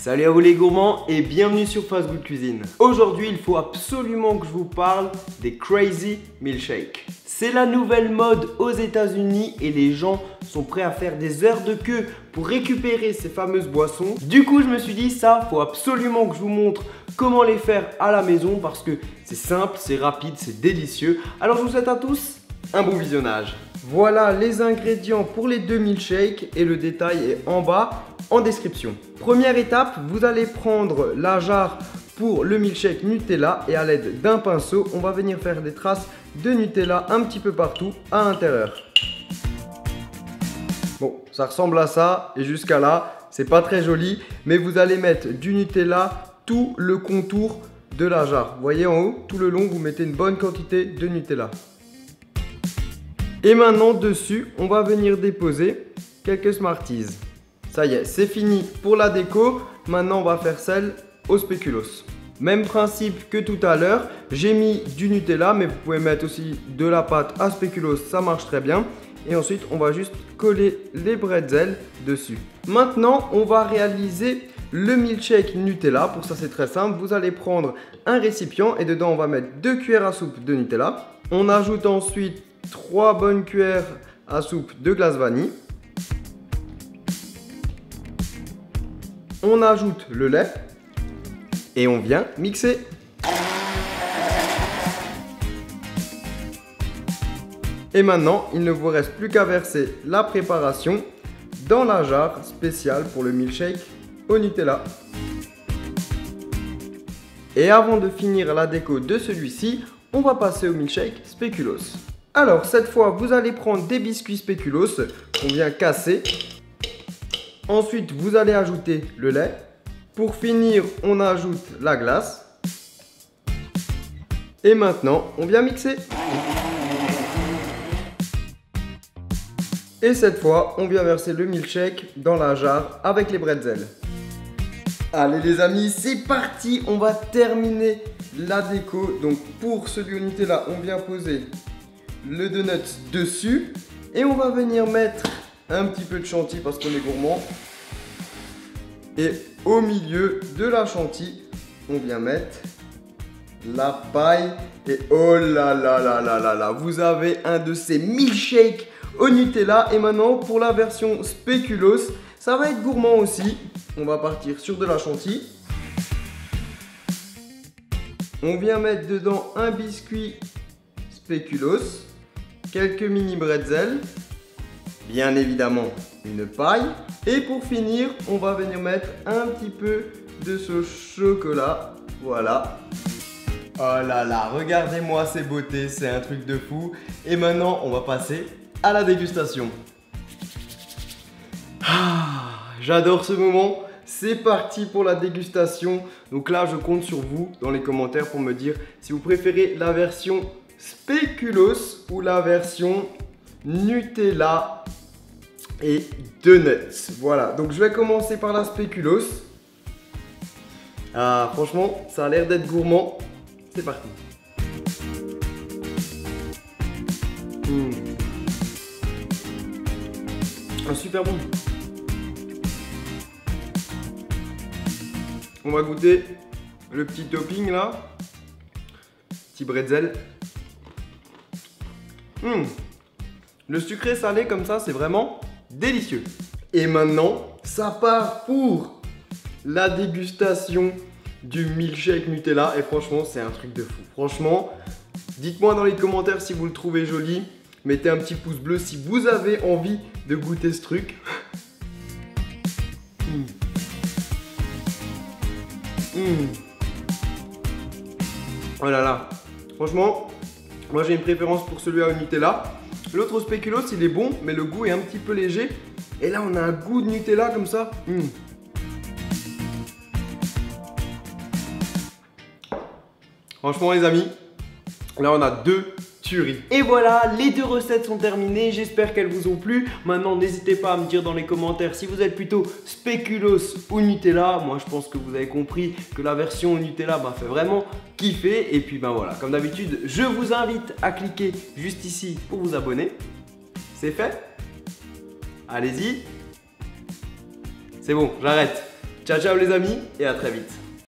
Salut à vous les gourmands et bienvenue sur Fast Good Cuisine. Aujourd'hui, il faut absolument que je vous parle des Crazy Milkshakes. C'est la nouvelle mode aux États-Unis et les gens sont prêts à faire des heures de queue pour récupérer ces fameuses boissons. Du coup, je me suis dit ça, faut absolument que je vous montre comment les faire à la maison parce que c'est simple, c'est rapide, c'est délicieux. Alors je vous souhaite à tous un bon visionnage. Voilà les ingrédients pour les deux milkshakes et le détail est en bas en description. Première étape, vous allez prendre la jarre pour le milkshake Nutella et à l'aide d'un pinceau, on va venir faire des traces de Nutella un petit peu partout à l'intérieur. Bon, ça ressemble à ça et jusqu'à là, c'est pas très joli, mais vous allez mettre du Nutella tout le contour de la jarre. Vous voyez en haut, tout le long, vous mettez une bonne quantité de Nutella. Et maintenant, dessus, on va venir déposer quelques Smarties. Ça y est, c'est fini pour la déco. Maintenant, on va faire celle au spéculoos. Même principe que tout à l'heure. J'ai mis du Nutella, mais vous pouvez mettre aussi de la pâte à spéculoos, ça marche très bien. Et ensuite, on va juste coller les bretzels dessus. Maintenant, on va réaliser le milkshake Nutella. Pour ça, c'est très simple. Vous allez prendre un récipient et dedans, on va mettre 2 cuillères à soupe de Nutella. On ajoute ensuite 3 bonnes cuillères à soupe de glace vanille. On ajoute le lait et on vient mixer. Et maintenant, il ne vous reste plus qu'à verser la préparation dans la jarre spéciale pour le milkshake au Nutella. Et avant de finir la déco de celui-ci, on va passer au milkshake spéculoos. Alors cette fois, vous allez prendre des biscuits spéculoos qu'on vient casser. Ensuite, vous allez ajouter le lait. Pour finir, on ajoute la glace. Et maintenant, on vient mixer. Et cette fois, on vient verser le milkshake dans la jarre avec les bretzels. Allez les amis, c'est parti. On va terminer la déco. Donc pour celui au Nutella, on vient poser le donut dessus. Et on va venir mettre un petit peu de chantilly parce qu'on est gourmand. Et au milieu de la chantilly, on vient mettre la paille. Et oh là là là là là là, vous avez un de ces milkshakes au Nutella. Et maintenant, pour la version spéculoos, ça va être gourmand aussi. On va partir sur de la chantilly. On vient mettre dedans un biscuit spéculoos, quelques mini bretzels, bien évidemment une paille. Et pour finir, on va venir mettre un petit peu de ce chocolat. Voilà. Oh là là, regardez-moi ces beautés, c'est un truc de fou. Et maintenant, on va passer à la dégustation. Ah, j'adore ce moment. C'est parti pour la dégustation. Donc là, je compte sur vous dans les commentaires pour me dire si vous préférez la version spéculoos ou la version Nutella et donuts. Voilà, donc je vais commencer par la spéculoos. Ah, franchement, ça a l'air d'être gourmand. C'est parti. Ah, super bon. On va goûter le petit topping là. Petit bretzel. Le sucré salé comme ça, c'est vraiment délicieux. Et maintenant, ça part pour la dégustation du milkshake Nutella. Et franchement, c'est un truc de fou. Franchement, dites-moi dans les commentaires si vous le trouvez joli. Mettez un petit pouce bleu si vous avez envie de goûter ce truc. Oh là là. Franchement, moi j'ai une préférence pour celui au Nutella. L'autre au spéculoos, il est bon, mais le goût est un petit peu léger. Et là, on a un goût de Nutella comme ça. Franchement, les amis, là, on a deux tueries. Et voilà, les deux recettes sont terminées. J'espère qu'elles vous ont plu. Maintenant, n'hésitez pas à me dire dans les commentaires si vous êtes plutôt spéculoos ou Nutella. Moi, je pense que vous avez compris que la version au Nutella fait vraiment kiffer. Et puis, voilà, comme d'habitude, je vous invite à cliquer juste ici pour vous abonner. C'est fait? Allez-y. C'est bon, j'arrête. Ciao. Ciao ciao les amis et à très vite.